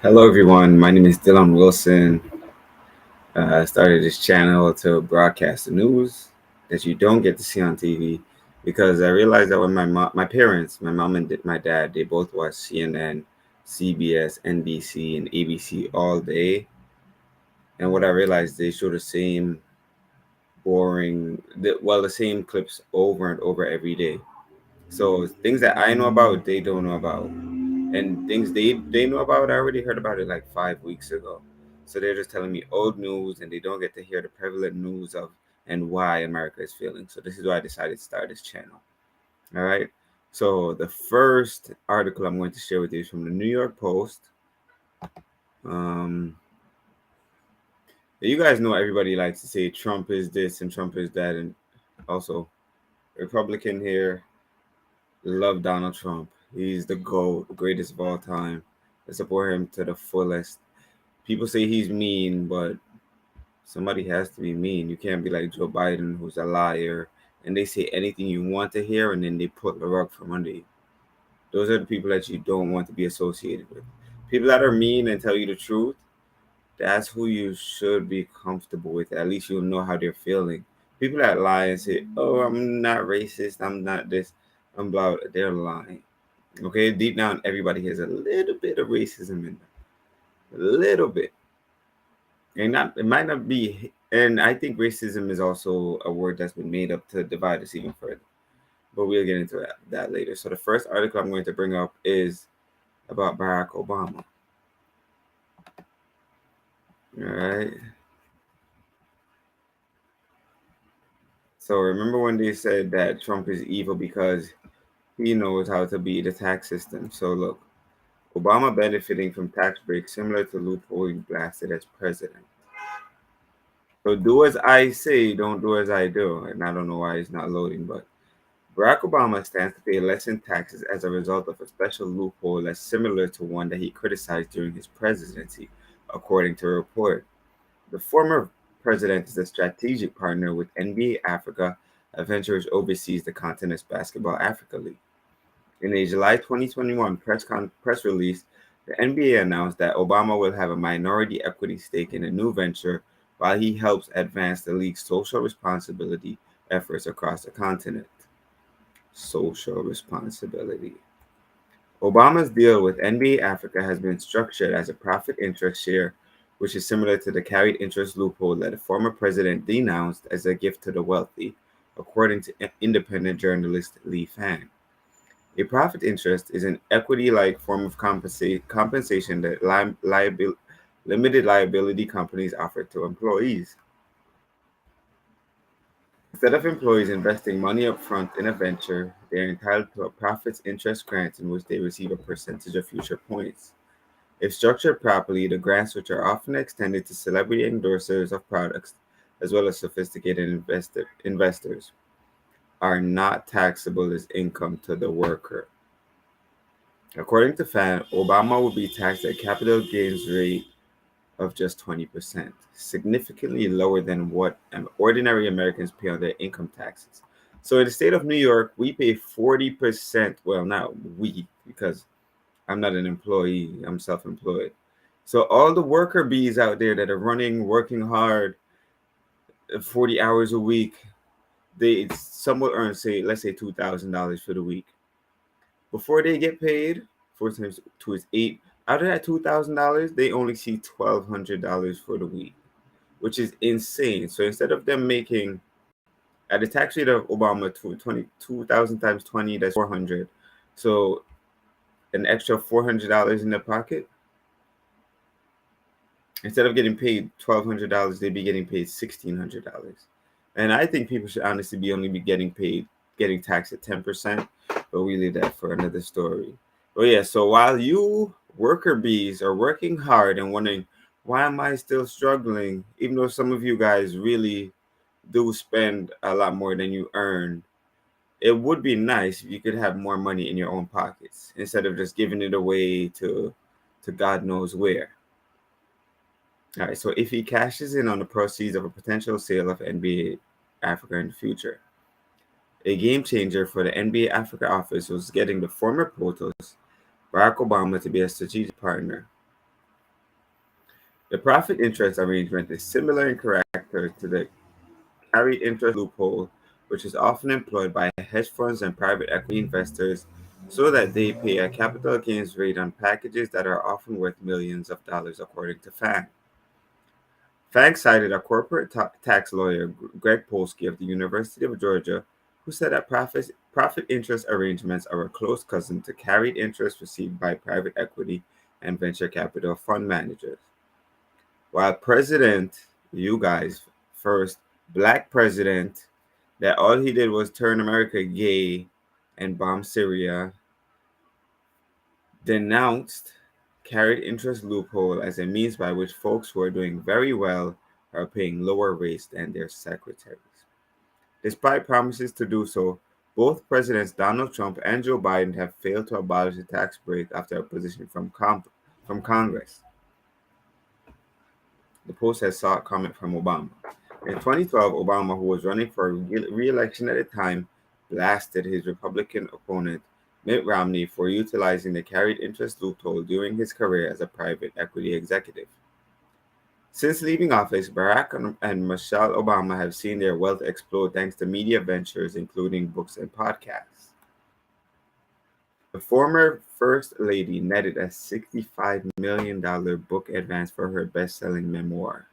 Hello, everyone. My name is Dylan Wilson. I started this channel to broadcast the news that you don't get to see on TV because I realized that when my parents, my mom and my dad, they both watch CNN, CBS, NBC, and ABC all day. And what I realized, they show the same the same clips over and over every day. So things that I know about, they don't know about, and things they know about, I already heard about it like 5 weeks ago. So they're just telling me old news, and they don't get to hear the prevalent news of and why America is failing. So this is why I decided to start this channel. All right. So the first article I'm going to share with you is from the New York Post. Um, you guys know everybody likes to say Trump is this and Trump is that, and also Republican here love Donald Trump. He's the GOAT, the greatest of all time. I support him to the fullest. People say he's mean, but somebody has to be mean. You can't be like Joe Biden, who's a liar, and they say anything you want to hear, and then they put the rug from under you. Those are the people that you don't want to be associated with. People that are mean and tell you the truth, that's who you should be comfortable with. At least you'll know how they're feeling. People that lie and say, "Oh, I'm not racist. I'm not this. I'm blah." They're lying. Okay, deep down, everybody has a little bit of racism in them, a little bit, and not it might not be. And I think racism is also a word that's been made up to divide us even further. But we'll get into that later. So the first article I'm going to bring up is about Barack Obama. All right. So remember when they said that Trump is evil because he knows how to beat the tax system. So look, Obama benefiting from tax breaks similar to loophole he blasted as president. So do as I say, don't do as I do. And I don't know why it's not loading, but Barack Obama stands to pay less in taxes as a result of a special loophole that's similar to one that he criticized during his presidency, according to a report. The former president is a strategic partner with NBA Africa, a venture which oversees the continent's Basketball Africa League. In a July 2021 press release, the NBA announced that Obama will have a minority equity stake in a new venture while he helps advance the league's social responsibility efforts across the continent. Social responsibility. Obama's deal with NBA Africa has been structured as a profit interest share, which is similar to the carried interest loophole that the former president denounced as a gift to the wealthy, according to independent journalist Lee Fang. A profit interest is an equity-like form of compensation that limited liability companies offer to employees. Instead of employees investing money up front in a venture, they are entitled to a profits interest grant in which they receive a percentage of future points. If structured properly, the grants, which are often extended to celebrity endorsers of products as well as sophisticated investors, are not taxable as income to the worker. According to FAN, Obama will be taxed at capital gains rate of just 20%, significantly lower than what ordinary Americans pay on their income taxes. So in the state of New York, we pay 40%. Well, not we, because I'm not an employee, I'm self employed. So all the worker bees out there that are working hard, 40 hours a week, some will earn, say, let's say $2,000 for the week. Before they get paid, 4 times 2 is 8. Out of that $2,000, they only see $1,200 for the week, which is insane. So instead of them making at the tax rate of Obama, 22,000 times 20, that's 400. So an extra $400 in their pocket. Instead of getting paid $1,200, they'd be getting paid $1,600. And I think people should honestly be getting taxed at 10%, but we leave that for another story. But yeah, so while you worker bees are working hard and wondering, why am I still struggling? Even though some of you guys really do spend a lot more than you earn, it would be nice if you could have more money in your own pockets instead of just giving it away to God knows where. All right, so if he cashes in on the proceeds of a potential sale of NBA Africa in the future, a game changer for the NBA Africa office was getting the former POTUS, Barack Obama, to be a strategic partner. The profit interest arrangement is similar in character to the carried interest loophole, which is often employed by hedge funds and private equity investors so that they pay a capital gains rate on packages that are often worth millions of dollars, according to Fang. Fang cited a corporate tax lawyer, Greg Polsky of the University of Georgia, who said that profit interest arrangements are a close cousin to carried interest received by private equity and venture capital fund managers. While President, you guys, first black president, that all he did was turn America gay and bomb Syria, denounced carried interest loophole as a means by which folks who are doing very well are paying lower rates than their secretaries. Despite promises to do so, both Presidents Donald Trump and Joe Biden have failed to abolish the tax break after opposition from Congress. The Post has sought comment from Obama. In 2012, Obama, who was running for re-election at the time, blasted his Republican opponent, Mitt Romney, for utilizing the carried interest loophole during his career as a private equity executive. Since leaving office, Barack and Michelle Obama have seen their wealth explode thanks to media ventures, including books and podcasts. The former First Lady netted a $65 million book advance for her best selling memoir.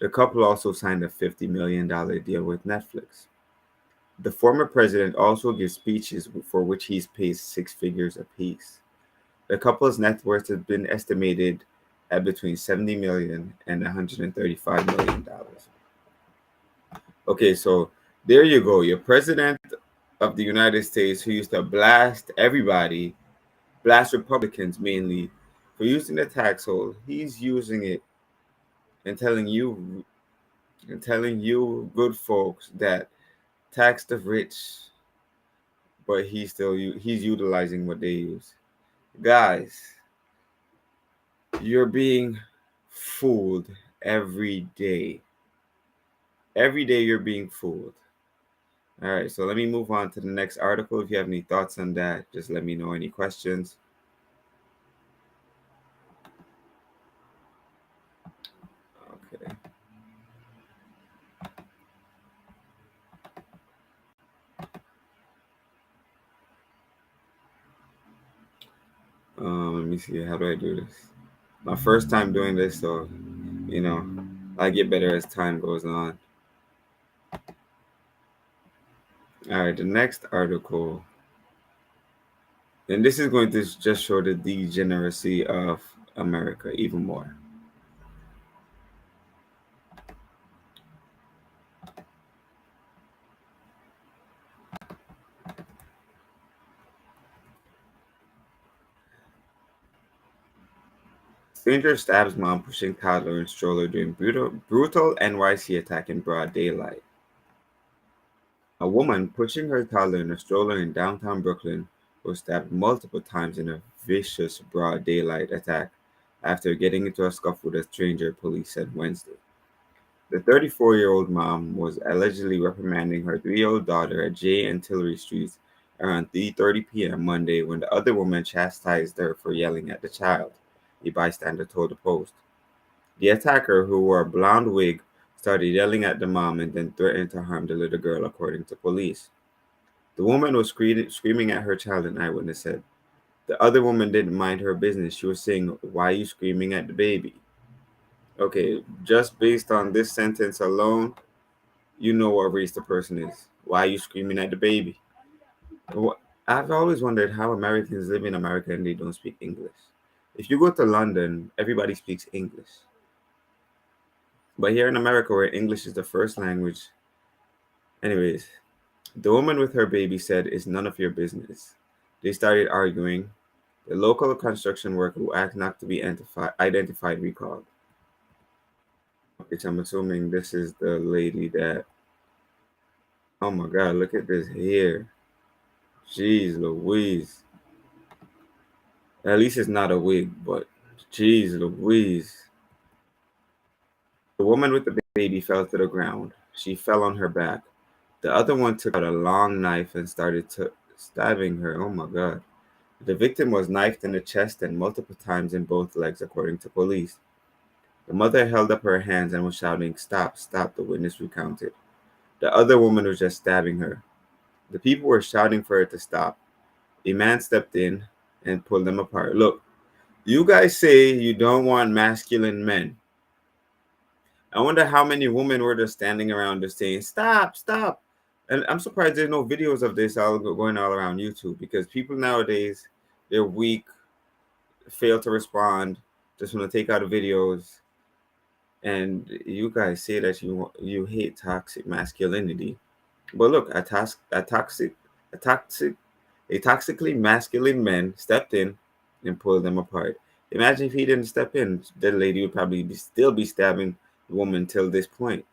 The couple also signed a $50 million deal with Netflix. The former president also gives speeches for which he's paid six figures apiece. The couple's net worth has been estimated at between 70 million and 135 million dollars. Okay, so there you go. Your president of the United States who used to blast everybody, blast Republicans mainly for using the tax hole, he's using it and telling you good folks that tax the rich, but he's utilizing what they use. Guys, you're being fooled every day. Every day you're being fooled. All right, so let me move on to the next article. If you have any thoughts on that, just let me know. Any questions? Okay. Let me see. How do I do this? My first time doing this, so you know, I get better as time goes on. All right, the next article, and this is going to just show the degeneracy of America even more. Stranger stabs mom pushing toddler in stroller during brutal NYC attack in broad daylight. A woman pushing her toddler in a stroller in downtown Brooklyn was stabbed multiple times in a vicious broad daylight attack after getting into a scuffle with a stranger, police said Wednesday. The 34-year-old mom was allegedly reprimanding her 3-year-old daughter at J and Tillery Streets around 3:30 p.m. Monday when the other woman chastised her for yelling at the child, a bystander told the Post. The attacker, who wore a blonde wig, started yelling at the mom and then threatened to harm the little girl, according to police. The woman was screaming at her child, an eyewitness said. The other woman didn't mind her business. She was saying, "Why are you screaming at the baby?" Okay, just based on this sentence alone, you know what race the person is. Why are you screaming at the baby? I've always wondered how Americans live in America and they don't speak English. If you go to London, everybody speaks English. But here in America, where English is the first language, anyways, the woman with her baby said, "It's none of your business." They started arguing. The local construction worker who asked not to be identified recalled. Which I'm assuming this is the lady that. Oh my God! Look at this hair. Jeez Louise. At least it's not a wig, but jeez Louise. The woman with the baby fell to the ground. She fell on her back. The other one took out a long knife and started stabbing her. Oh my God. The victim was knifed in the chest and multiple times in both legs, according to police. The mother held up her hands and was shouting, "Stop, stop," the witness recounted. The other woman was just stabbing her. The people were shouting for her to stop. A man stepped in and pulled them apart. Look, you guys say you don't want masculine men. I wonder how many women were just standing around just saying, "Stop, stop." And I'm surprised there's no videos of this going all around YouTube, because people nowadays, they're weak, fail to respond, just want to take out the videos. And you guys say that you hate toxic masculinity. But look, a toxic, a toxically masculine man stepped in and pulled them apart. Imagine if he didn't step in, the lady would probably still be stabbing the woman till this point.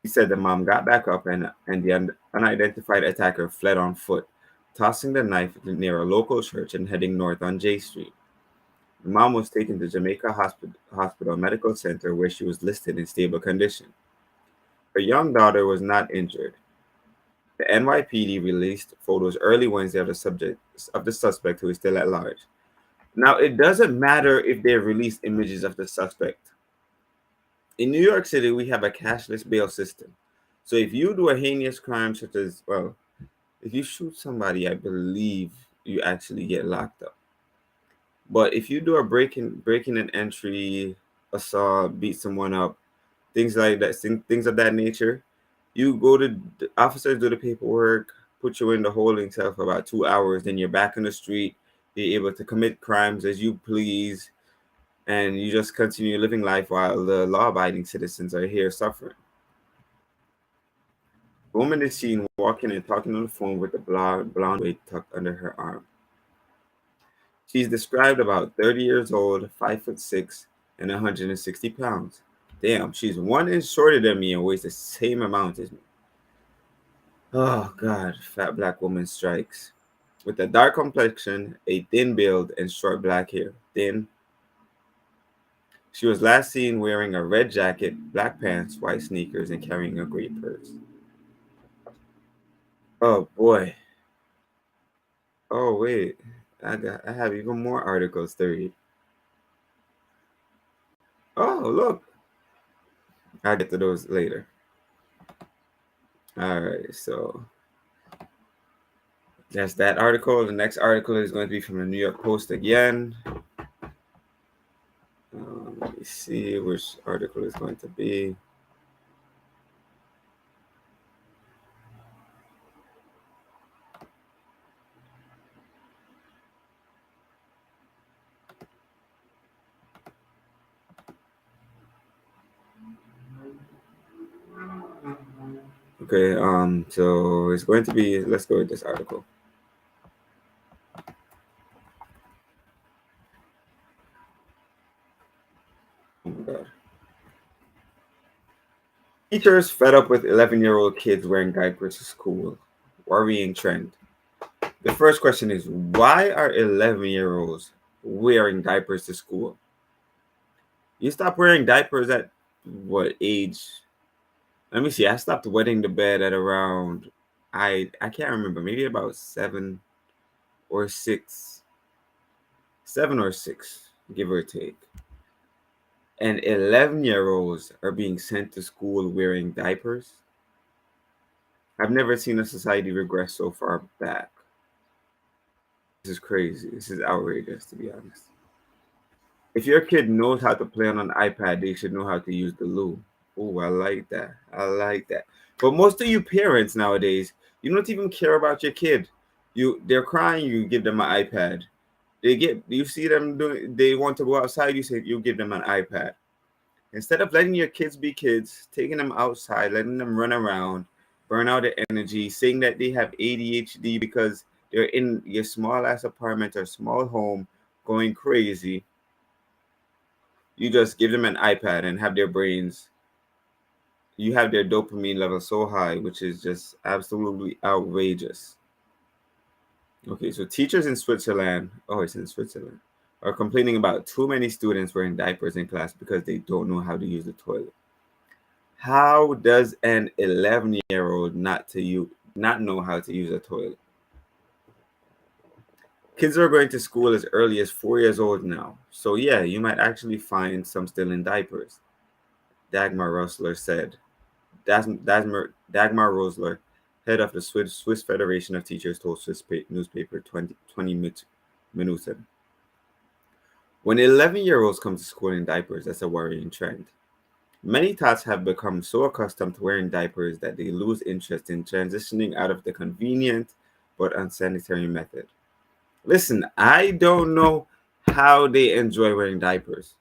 He said the mom got back up, and the unidentified attacker fled on foot, tossing the knife near a local church and heading north on J Street. The mom was taken to Jamaica Hospital Medical Center, where she was listed in stable condition. Her young daughter was not injured. The NYPD released photos early Wednesday of the suspect, who is still at large. Now, it doesn't matter if they release images of the suspect. In New York City, we have a cashless bail system. So if you do a heinous crime such as, well, if you shoot somebody, I believe you actually get locked up. But if you do a breaking and entry, assault, beat someone up, things like that, things of that nature, you go to the officers, do the paperwork, put you in the holding cell for about 2 hours, then you're back on the street, be able to commit crimes as you please, and you just continue living life while the law-abiding citizens are here suffering. The woman is seen walking and talking on the phone with a blonde wig tucked under her arm. She's described about 30 years old, 5'6", and 160 pounds. Damn, she's 1 inch shorter than me and weighs the same amount as me. Oh God, fat black woman strikes. With a dark complexion, a thin build, and short black hair. Thin. She was last seen wearing a red jacket, black pants, white sneakers, and carrying a gray purse. Oh boy. Oh wait. I have even more articles to read. Oh look. I'll get to those later. Alright, so that's that article. The next article is going to be from the New York Post again. Let me see which article is going to be. Okay, so it's going to be, let's go with this article. Oh my God. Teachers fed up with 11-year-old kids wearing diapers to school. Worrying trend. The first question is, why are 11-year-olds wearing diapers to school? You stop wearing diapers at what age? Let me see. I stopped wetting the bed at around, I can't remember, maybe about 7 or 6. 7 or 6, give or take. And 11-year-olds are being sent to school wearing diapers. I've never seen a society regress so far back. This is crazy. This is outrageous, to be honest. If your kid knows how to play on an iPad, they should know how to use the loo. Oh, I like that. I like that. But most of you parents nowadays, you don't even care about your kid. They're crying, you give them an iPad. You see them doing, they want to go outside, you give them an iPad. Instead of letting your kids be kids, taking them outside, letting them run around, burn out their energy, saying that they have ADHD because they're in your small ass apartment or small home going crazy, you just give them an iPad and have their brains, you have their dopamine level so high, which is just absolutely outrageous. Okay, so teachers in Switzerland, oh, it's in Switzerland, are complaining about too many students wearing diapers in class because they don't know how to use the toilet. How does an 11-year-old not know how to use a toilet? Kids are going to school as early as 4 years old now. So, yeah, you might actually find some still in diapers, Dagmar Rosler said. Dagmar Rosler, head of the Swiss Federation of Teachers, told Swiss newspaper 20 Minuten. When 11-year-olds come to school in diapers, that's a worrying trend. Many tots have become so accustomed to wearing diapers that they lose interest in transitioning out of the convenient but unsanitary method. Listen, I don't know how they enjoy wearing diapers.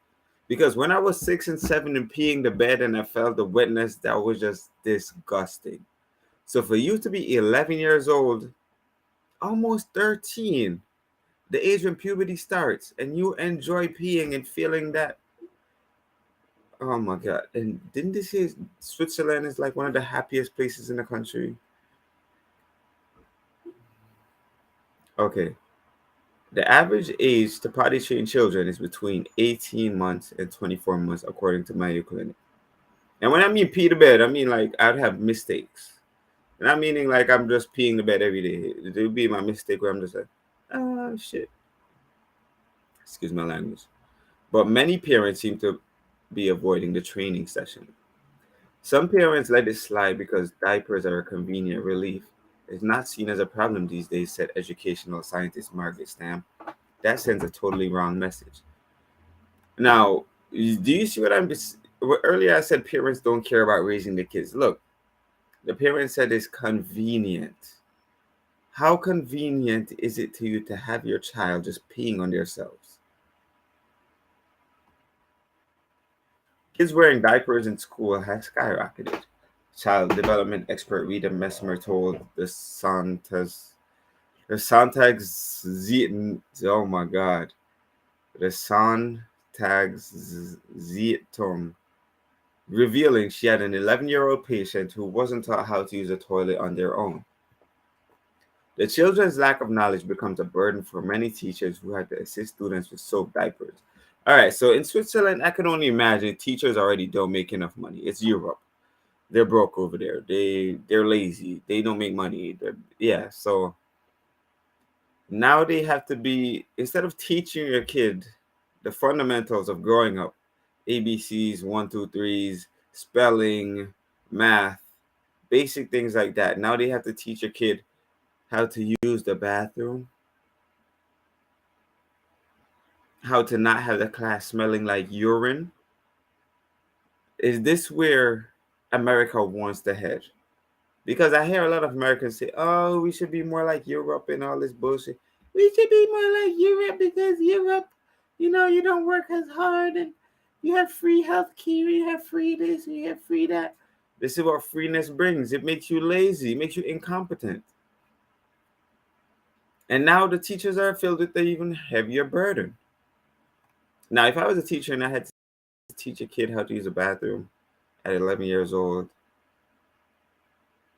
Because when I was 6 and 7 and peeing the bed and I felt the wetness, that was just disgusting. So for you to be 11 years old, almost 13, the age when puberty starts, and you enjoy peeing and feeling that, oh my God. And didn't they say Switzerland is like one of the happiest places in the country? Okay. The average age to potty train children is between 18 months and 24 months, according to Mayo Clinic. And when I mean pee the bed, I mean like I'd have mistakes. And I'm meaning like I'm just peeing the bed every day. It would be my mistake where I'm just like, oh shit. Excuse my language. But many parents seem to be avoiding the training session. Some parents let it slide because diapers are a convenient relief. It's not seen as a problem these days, said educational scientist Margaret Stam. That sends a totally wrong message. Now, do you see what earlier I said parents don't care about raising the kids. Look, the parent said it's convenient. How convenient is it to you to have your child just peeing on themselves? Kids wearing diapers in school has skyrocketed. Child development expert Rita Messmer told the Sontag oh my God, the Sontag Zeitung, revealing she had an 11-year-old patient who wasn't taught how to use a toilet on their own. The children's lack of knowledge becomes a burden for many teachers who had to assist students with soap diapers. All right, so in Switzerland, I can only imagine teachers already don't make enough money. It's Europe. They're broke over there. They're lazy. They don't make money. Yeah, so now they have to be, instead of teaching your kid the fundamentals of growing up, ABCs, one, two, threes, spelling, math, basic things like that. Now they have to teach a kid how to use the bathroom, how to not have the class smelling like urine. Is this where America wants to head? Because I hear a lot of Americans say, oh, we should be more like Europe and all this bullshit. We should be more like Europe because Europe, you don't work as hard and you have free health care, you have free this, you have free that. This is what freeness brings. It makes you lazy, it makes you incompetent. And now the teachers are filled with an even heavier burden. Now, if I was a teacher and I had to teach a kid how to use a bathroom at 11 years old,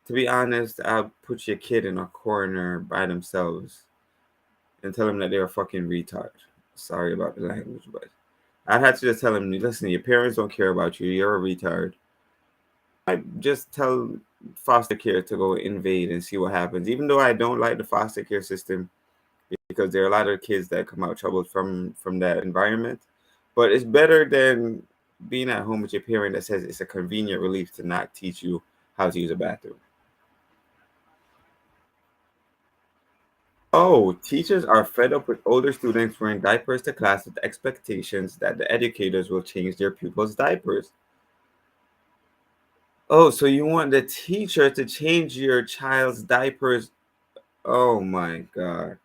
to be honest, I'll put your kid in a corner by themselves and tell them that they're a fucking retard. Sorry about the language, but I'd have to just tell them, listen, your parents don't care about you. You're a retard. I just tell foster care to go invade and see what happens. Even though I don't like the foster care system because there are a lot of kids that come out troubled from that environment, but it's better than being at home with your parent that says it's a convenient relief to not teach you how to use a bathroom. Oh, teachers are fed up with older students wearing diapers to class with expectations that the educators will change their pupils' diapers. Oh, so you want the teacher to change your child's diapers? Oh my God.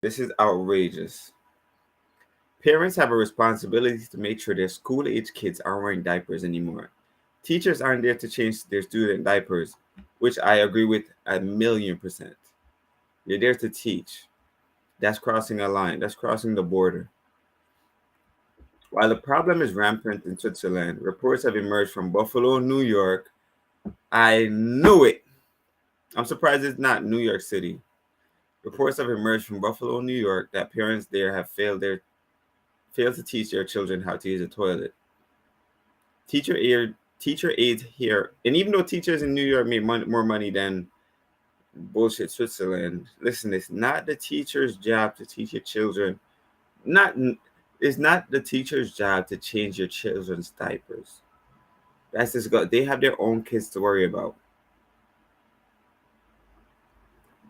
This is outrageous. Parents have a responsibility to make sure their school age kids aren't wearing diapers anymore. Teachers aren't there to change their student diapers, which I agree with 1,000,000%. You're there to teach. That's crossing a line, that's crossing the border. While the problem is rampant in Switzerland, reports have emerged from Buffalo, New York. I knew it. I'm surprised it's not New York City. Reports have emerged from Buffalo, New York, that parents there have failed to teach their children how to use a toilet. Teacher aides here, and even though teachers in New York make more money than Bullshit Switzerland. Listen, it's not the teacher's job to teach your children. Not it's not the teacher's job to change your children's diapers. That's just got they have their own kids to worry about.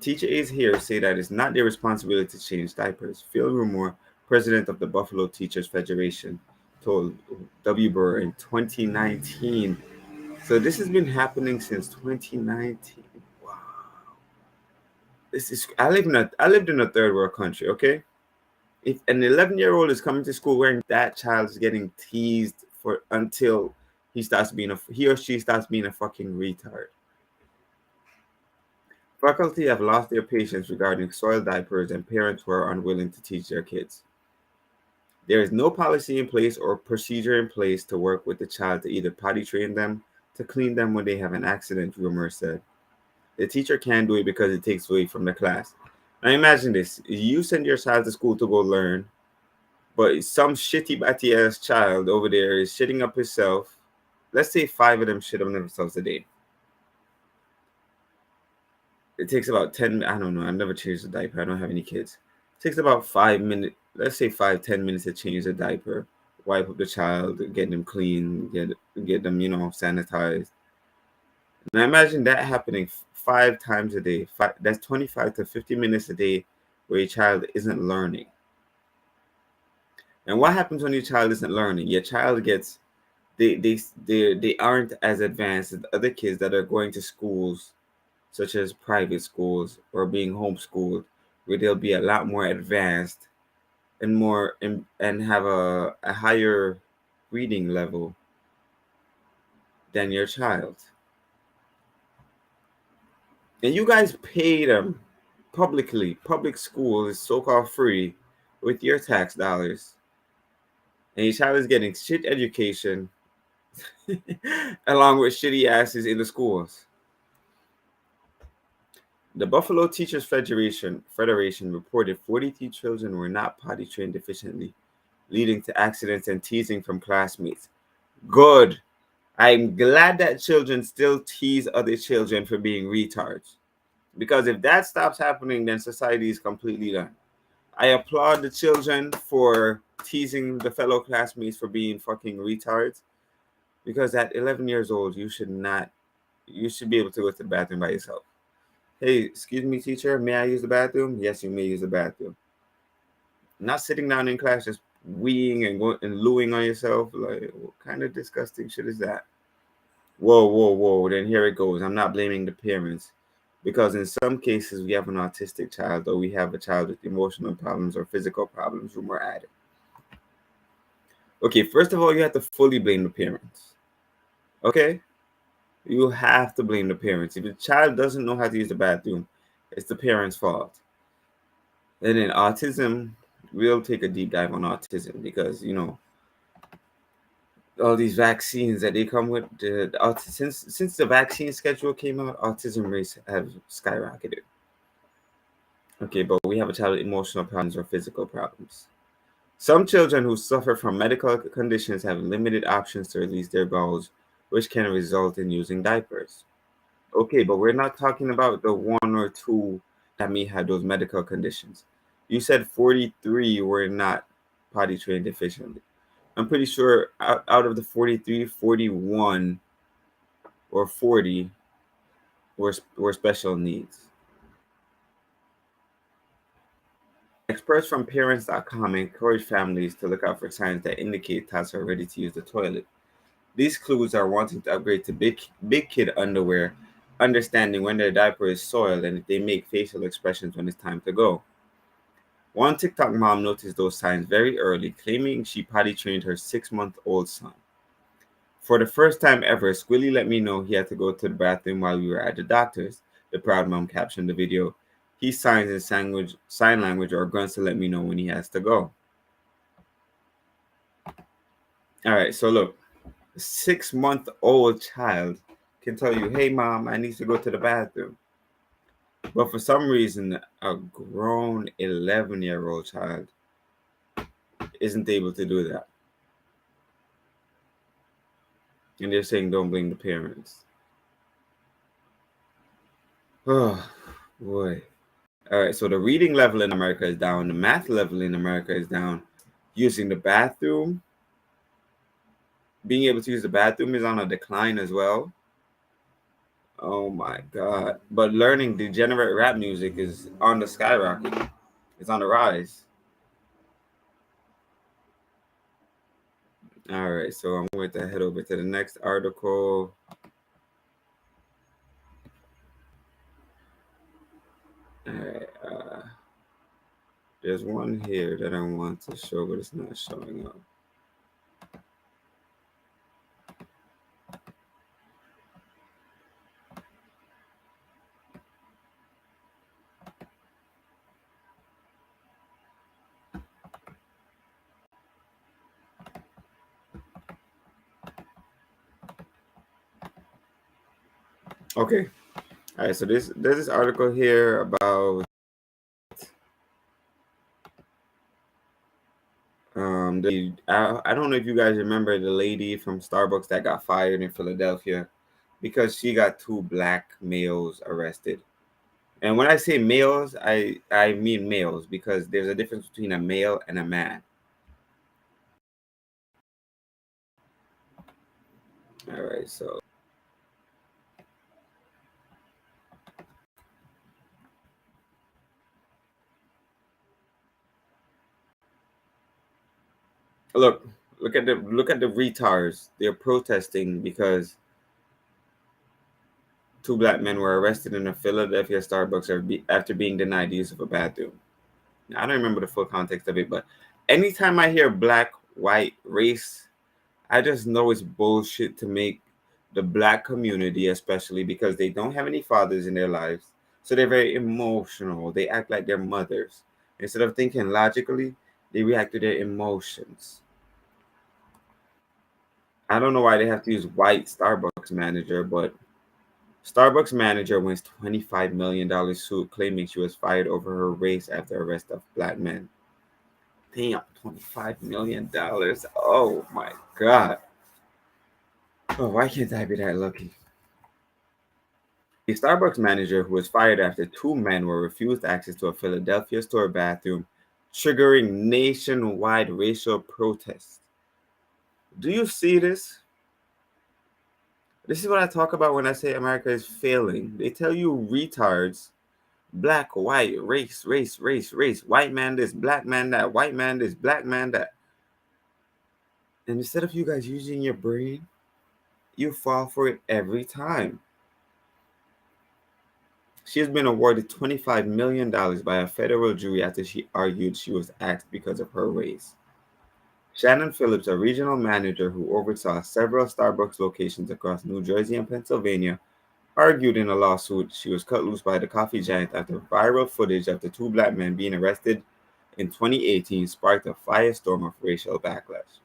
Teacher aides here say that it's not their responsibility to change diapers. Phil Rumore, president of the Buffalo Teachers Federation, told W. Burr in 2019. So this has been happening since 2019. Wow. This is I lived in a third world country, okay? If an 11-year-old is coming to school wearing that child is getting teased for until he or she starts being a fucking retard. Faculty have lost their patience regarding soiled diapers and parents who are unwilling to teach their kids. There is no policy in place or procedure in place to work with the child to either potty train them, to clean them when they have an accident, Rumor said. The teacher can't do it because it takes away from the class. Now imagine this. You send your child to school to go learn, but some shitty batty ass child over there is shitting up himself. Let's say 5 of them shit on themselves a day. It takes about 10, I don't know, I've never changed a diaper. I don't have any kids. It takes about 5 minutes, let's say 5-10 minutes to change a diaper, wipe up the child, get them clean, get them, sanitized. Now imagine that happening 5 times a day. That's 25 to 50 minutes a day where your child isn't learning. And what happens when your child isn't learning? Your child gets they aren't as advanced as other kids that are going to schools such as private schools or being homeschooled, where they'll be a lot more advanced and and have a higher reading level than your child. And you guys pay them publicly. Public school is so-called free with your tax dollars. And your child is getting shit education along with shitty asses in the schools. The Buffalo Teachers Federation reported 43 children were not potty trained efficiently, leading to accidents and teasing from classmates. Good. I'm glad that children still tease other children for being retards. Because if that stops happening, then society is completely done. I applaud the children for teasing the fellow classmates for being fucking retards. Because at 11 years old, you should be able to go to the bathroom by yourself. Hey, excuse me, teacher, may I use the bathroom? Yes, you may use the bathroom. Not sitting down in class just weeing and looing on yourself. Like, what kind of disgusting shit is that? Whoa, whoa, whoa. Then here it goes. I'm not blaming the parents. Because in some cases, we have an autistic child or we have a child with emotional problems or physical problems when we're at it. Okay, first of all, you have to fully blame the parents. Okay? You have to blame the parents. If the child doesn't know how to use the bathroom, it's the parents' fault. And then autism, we'll take a deep dive on autism because, all these vaccines that they come with, since the vaccine schedule came out, autism rates have skyrocketed. Okay, but we have a child with emotional problems or physical problems. Some children who suffer from medical conditions have limited options to release their bowels, which can result in using diapers. Okay, but we're not talking about the 1 or 2 that may have those medical conditions. You said 43 were not potty trained efficiently. I'm pretty sure out of the 43, 41 or 40 were special needs. Experts from parents.com encourage families to look out for signs that indicate tots are ready to use the toilet. These clues are wanting to upgrade to big kid underwear, understanding when their diaper is soiled and if they make facial expressions when it's time to go. One TikTok mom noticed those signs very early, claiming she potty trained her 6-month-old son. For the first time ever, Squilly let me know he had to go to the bathroom while we were at the doctor's. The proud mom captioned the video. He signs in sign language or grunts to let me know when he has to go. All right, so look, a 6-month-old child can tell you, hey, mom, I need to go to the bathroom. But for some reason, a grown 11-year-old child isn't able to do that. And they're saying don't blame the parents. Oh, Boy. All right, so the reading level in America is down. The math level in America is down. Using the bathroom, being able to use the bathroom is on a decline as well. Oh my God. But learning degenerate rap music is on the skyrocket. It's on the rise. All right, so I'm going to head over to the next article. All right, there's one here that I want to show, but it's not showing up. Okay. All right, so there's this article here about I don't know if you guys remember the lady from Starbucks that got fired in Philadelphia because she got two black males arrested. And when I say males, I mean males because there's a difference between a male and a man. All right, so look, look at the retards. They're protesting because two black men were arrested in a Philadelphia Starbucks after being denied the use of a bathroom. Now, I don't remember the full context of it, but anytime I hear black, white, race, I just know it's bullshit to make the black community, especially because they don't have any fathers in their lives. So they're very emotional. They act like their mothers. Instead of thinking logically, they react to their emotions. I don't know why they have to use white Starbucks manager, but Starbucks manager wins $25 million suit claiming she was fired over her race after arrest of black men. Damn, $25 million. Oh my God. Oh, why can't I be that lucky? A Starbucks manager who was fired after two men were refused access to a Philadelphia store bathroom, triggering nationwide racial protests. Do you see this? This is what I talk about when I say America is failing. They tell you retards, black, white, race, race, race, race, white man this, black man that, white man this, black man that. And instead of you guys using your brain, you fall for it every time. She has been awarded $25 million by a federal jury after she argued she was axed because of her race. Shannon Phillips, a regional manager who oversaw several Starbucks locations across New Jersey and Pennsylvania, argued in a lawsuit she was cut loose by the coffee giant after viral footage of the two black men being arrested in 2018 sparked a firestorm of racial backlash.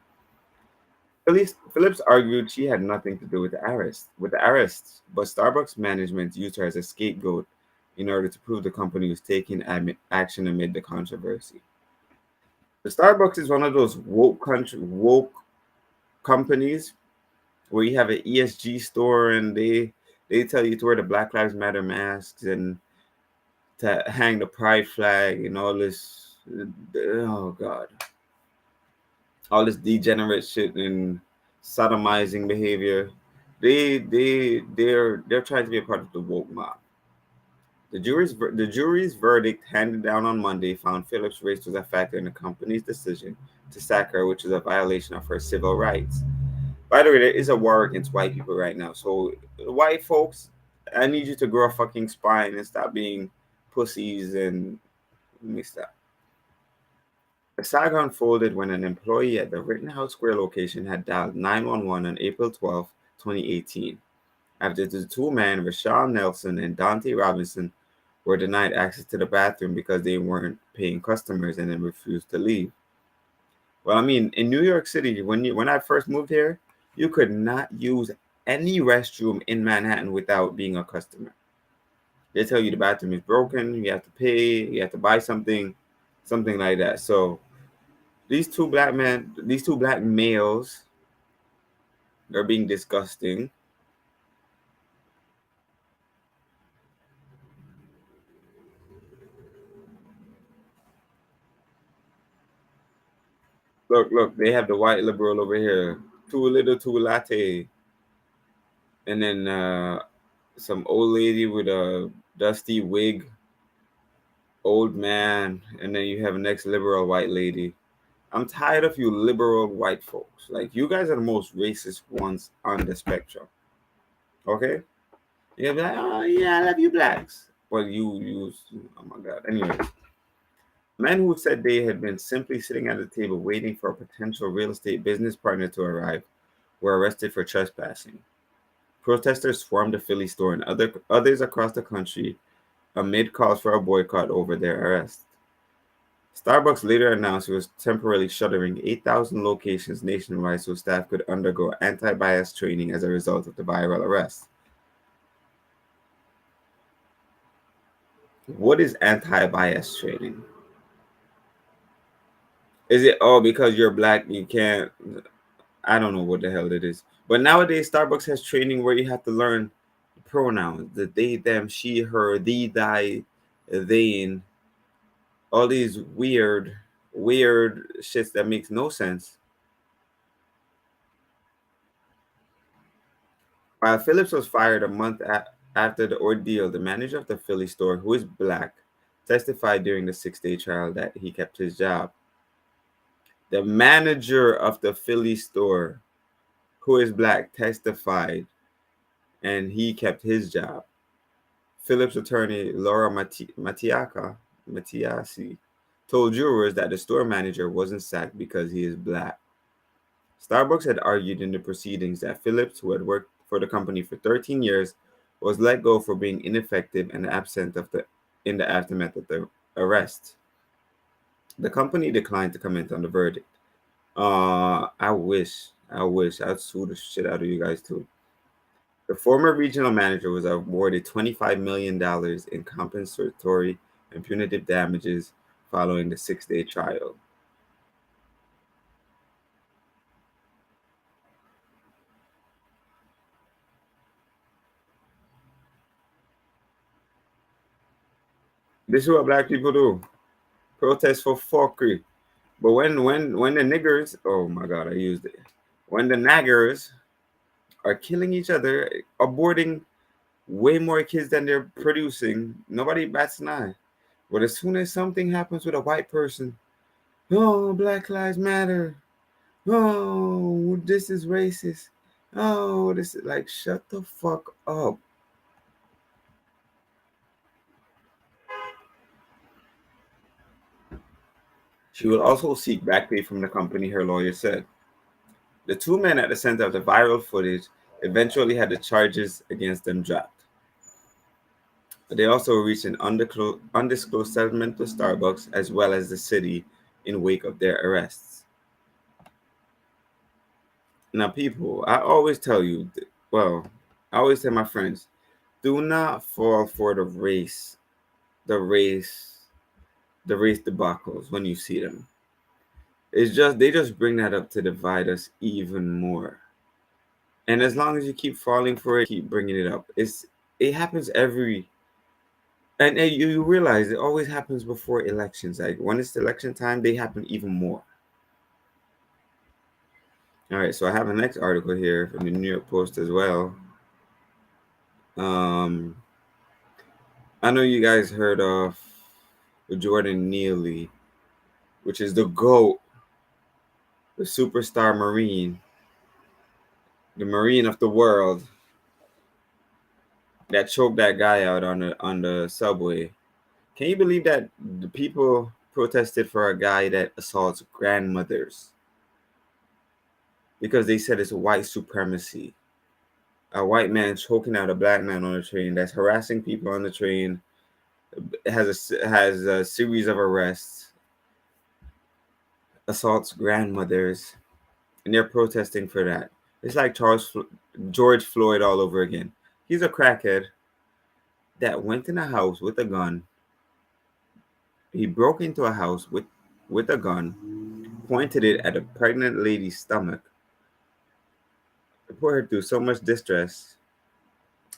Phillips argued she had nothing to do with the arrests, but Starbucks management used her as a scapegoat in order to prove the company was taking action amid the controversy. The Starbucks is one of those woke companies where you have an ESG store and they tell you to wear the Black Lives Matter masks and to hang the pride flag and all this. Oh God, all this degenerate shit and sodomizing behavior. They're trying to be a part of the woke mob. The jury's verdict handed down on Monday found Phillips' race was a factor in the company's decision to sack her, which is a violation of her civil rights. By the way, there is a war against white people right now. So white folks, I need you to grow a fucking spine and stop being pussies and let me stop. The saga unfolded when an employee at the Rittenhouse Square location had dialed 911 on April 12, 2018, after the two men, Rashawn Nelson and Dante Robinson, were denied access to the bathroom because they weren't paying customers and then refused to leave. Well, I mean, in New York City, when I first moved here, you could not use any restroom in Manhattan without being a customer. They tell you the bathroom is broken, you have to pay, you have to buy something, something like that. So these two black males are being disgusting. Look. They have the white liberal over here. Too little, too latte, and then some old lady with a dusty wig, old man, and then you have a next liberal white lady. I'm tired of you liberal white folks. Like you guys are the most racist ones on the spectrum. Okay? You'll be like, oh yeah, I love you blacks. But you oh my god. Anyway. Men who said they had been simply sitting at a table waiting for a potential real estate business partner to arrive were arrested for trespassing. Protesters swarmed the Philly store and others across the country amid calls for a boycott over their arrest. Starbucks later announced it was temporarily shuttering 8,000 locations nationwide so staff could undergo anti bias training as a result of the viral arrest. What is anti bias training? Is it, oh, because you're black, you can't? I don't know what the hell it is. But nowadays, Starbucks has training where you have to learn pronouns, the they, them, she, her, thee, thy, thine, all these weird shits that makes no sense. While Phillips was fired a month after the ordeal, the manager of the Philly store, who is black, testified during the 6-day trial that he kept his job. The manager of the Philly store, who is black, testified and he kept his job. Phillips attorney Laura Matiasi told jurors that the store manager wasn't sacked because he is black. Starbucks had argued in the proceedings that Phillips, who had worked for the company for 13 years, was let go for being ineffective and absent in the aftermath of the arrest. The company declined to comment on the verdict. I wish I'd sue the shit out of you guys too. The former regional manager was awarded $25 million in compensatory and punitive damages following the 6-day trial. This is what black people do. Protest for fuckery. But when the niggers, oh my god, I used it. When the naggers are killing each other, aborting way more kids than they're producing, nobody bats an eye. But as soon as something happens with a white person, oh, Black Lives Matter. Oh, this is racist. Oh, this is like, shut the fuck up. She will also seek back pay from the company, her lawyer said. The two men at the center of the viral footage eventually had the charges against them dropped. They also reached an undisclosed settlement with Starbucks as well as the city in wake of their arrests. Now, people, I always tell you, well, I always tell my friends, do not fall for the race, the race debacles when you see them. It's just they just bring that up to divide us even more. And as long as you keep falling for it, keep bringing it up. It happens every and you realize it always happens before elections. Like when it's election time, they happen even more. All right, so I have a next article here from the New York Post as well. Um, I know you guys heard of Jordan Neely, which is the GOAT, the superstar Marine, the Marine of the world that choked that guy out on the subway. Can you believe that the people protested for a guy that assaults grandmothers because they said it's white supremacy? A white man choking out a black man on a train that's harassing people on the train, has a series of arrests, assaults grandmothers, and they're protesting for that. It's like George Floyd all over again. He's a crackhead that went in a house with a gun. He broke into a house with a gun, pointed it at a pregnant lady's stomach, put her through so much distress.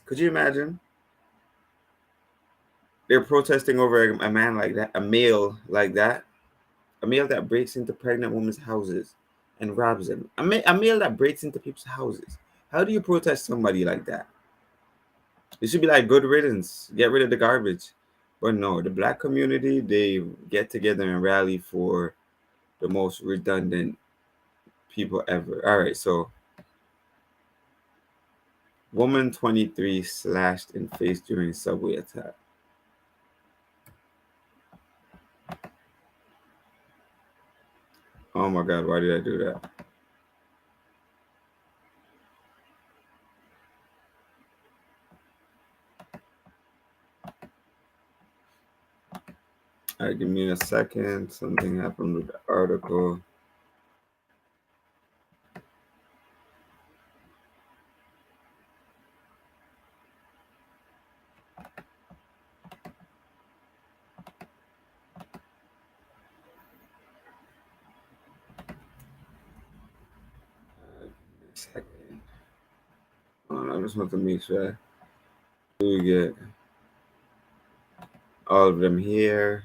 Could you imagine? They're protesting over a man like that, a male like that. A male that breaks into pregnant women's houses and robs them. A male that breaks into people's houses. How do you protest somebody like that? It should be like good riddance. Get rid of the garbage. But no, the black community, they get together and rally for the most redundant people ever. All right, so woman 23 slashed in face during subway attack. Oh my God, why did I do that? All right, give me a second. Something happened with the article. Second. I just want to make sure we get all of them here.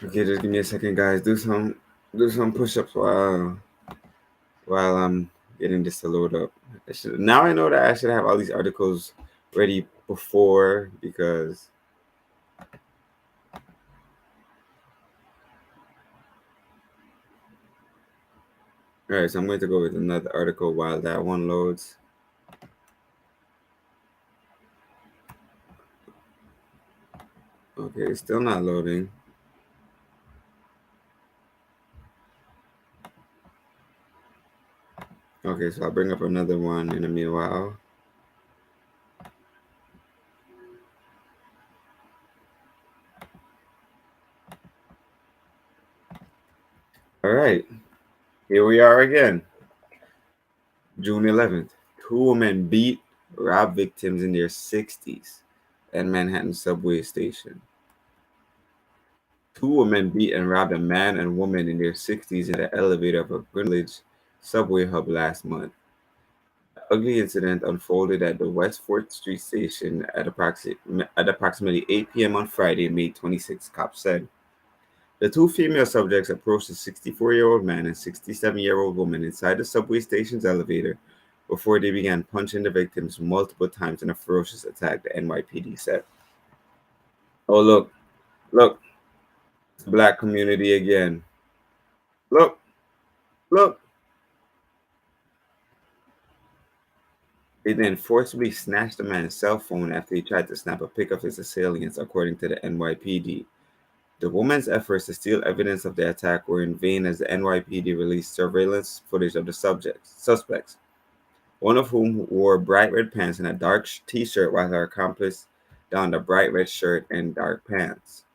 Okay, just give me a second, guys. Do some push-ups while I'm getting this to load up. Now I know that I should have all these articles ready before because. All right, so I'm going to go with another article while that one loads. Okay, it's still not loading. Okay, so I'll bring up another one in a meanwhile. All right, here we are again. June 11th. Two women beat, rob victims in their 60s at Manhattan subway station. Two women beat and robbed a man and woman in their 60s in the elevator of a Greenwich subway hub last month. The ugly incident unfolded at the West 4th Street station at approximately 8 p.m. on Friday, May 26, cops said. The two female subjects approached a 64-year-old man and 67-year-old woman inside the subway station's elevator before they began punching the victims multiple times in a ferocious attack, the NYPD said. Oh, look, it's the black community again. Look, look. They then forcibly snatched the man's cell phone after he tried to snap a pic of his assailants, according to the NYPD. The woman's efforts to steal evidence of the attack were in vain as the NYPD released surveillance footage of the suspects, one of whom wore bright red pants and a dark t-shirt while her accomplice donned a bright red shirt and dark pants.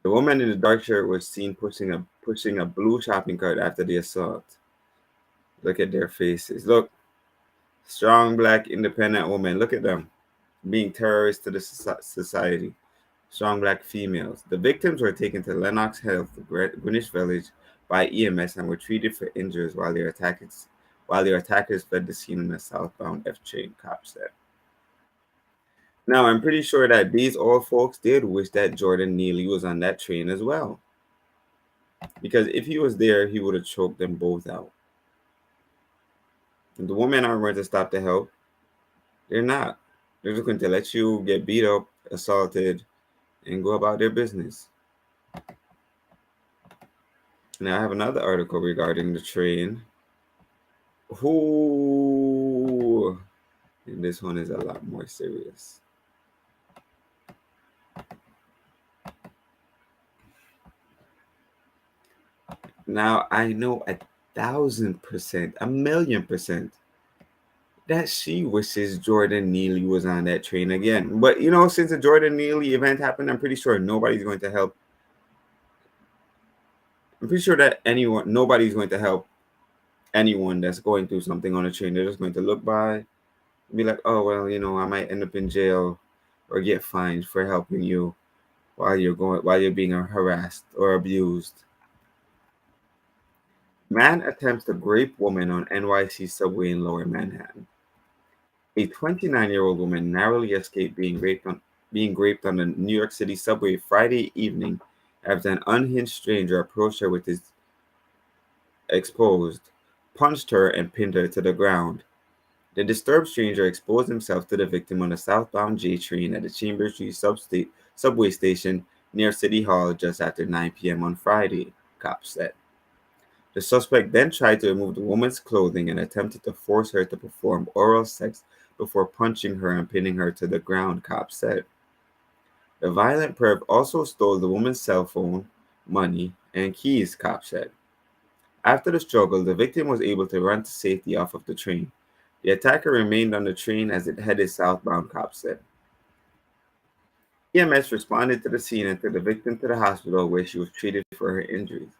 The woman in the dark shirt was seen pushing a blue shopping cart after the assault. Look at their faces. Look, strong black independent women. Look at them being terrorists to the society. Strong black females. The victims were taken to Lenox Health, Greenwich Village, by EMS and were treated for injuries while their attackers fled the scene on a southbound F train, cops said. Now, I'm pretty sure that these old folks did wish that Jordan Neely was on that train as well. Because if he was there, he would have choked them both out. And the women aren't going to stop to help. They're not. They're just going to let you get beat up, assaulted, and go about their business. Now, I have another article regarding the train. Who? And this one is a lot more serious. Now, I know 1,000%, 1,000,000% that she wishes Jordan Neely was on that train again. But since the Jordan Neely event happened, I'm pretty sure nobody's going to help. I'm pretty sure that nobody's going to help anyone that's going through something on a train. They're just going to look by and be like, oh, well, I might end up in jail or get fined for helping you while you're being harassed or abused. Man attempts to rape woman on NYC subway in Lower Manhattan. A 29-year-old woman narrowly escaped being raped on the New York City subway Friday evening after an unhinged stranger approached her with his exposed, punched her, and pinned her to the ground. The disturbed stranger exposed himself to the victim on a southbound J train at the Chambers Street subway station near City Hall just after 9 p.m. on Friday, cops said. The suspect then tried to remove the woman's clothing and attempted to force her to perform oral sex before punching her and pinning her to the ground, cops said. The violent perp also stole the woman's cell phone, money, and keys, cops said. After the struggle, the victim was able to run to safety off of the train. The attacker remained on the train as it headed southbound, cops said. EMS responded to the scene and took the victim to the hospital where she was treated for her injuries.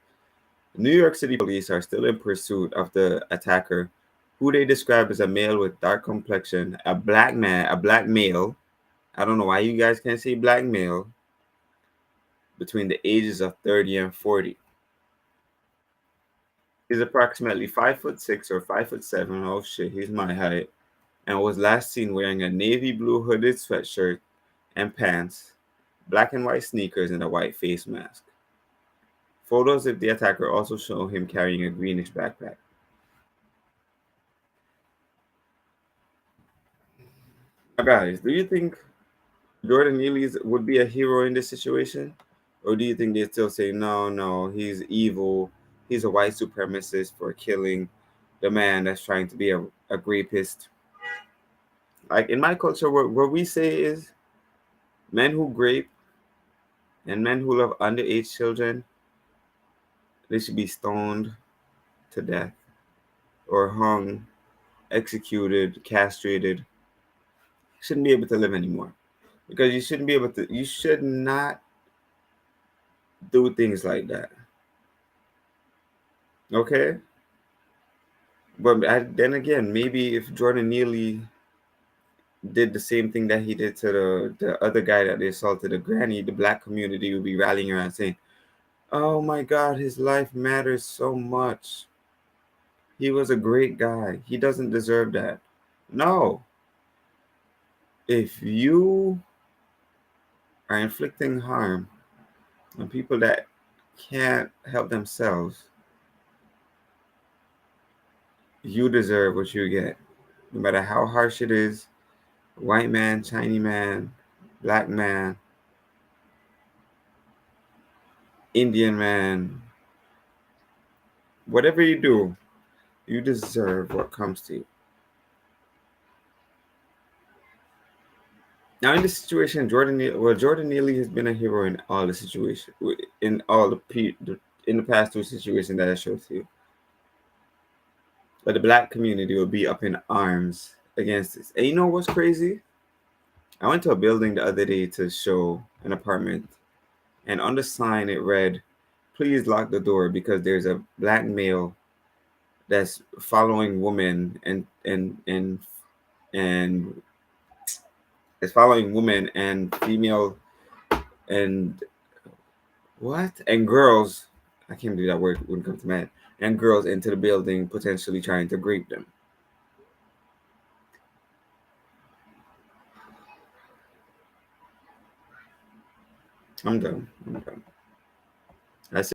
New York City police are still in pursuit of the attacker, who they described as a male with dark complexion, a black male. I don't know why you guys can't say black male, between the ages of 30 and 40. He's approximately 5'6" or 5'7". Oh shit, he's my height. And was last seen wearing a navy blue hooded sweatshirt and pants, black and white sneakers, and a white face mask. Photos of the attacker also show him carrying a greenish backpack. Now, guys, do you think Jordan Neely would be a hero in this situation? Or do you think they still say, no, no, he's evil. He's a white supremacist for killing the man that's trying to be a rapist? Like in my culture, what we say is men who rape and men who love underage children, they should be stoned to death or hung, executed, castrated. Shouldn't be able to live anymore. Because you should not do things like that. Okay? But then again, maybe if Jordan Neely did the same thing that he did to the other guy that they assaulted, the granny, the black community would be rallying around saying, oh my God, his life matters so much. He was a great guy. He doesn't deserve that. No. If you are inflicting harm on people that can't help themselves, you deserve what you get. No matter how harsh it is, white man, Chinese man, black man, Indian man, whatever you do, you deserve what comes to you. Now, in this situation, Jordan Neely has been a hero in all the situations, in all in the past two situations that I showed to you. But the black community will be up in arms against this. And you know what's crazy? I went to a building the other day to show an apartment, and on the sign it read, "Please lock the door because there's a black male that's following women and is following women and female and what and girls. I can't believe that word wouldn't come to mind. And girls into the building, potentially trying to rape them." I'm done. I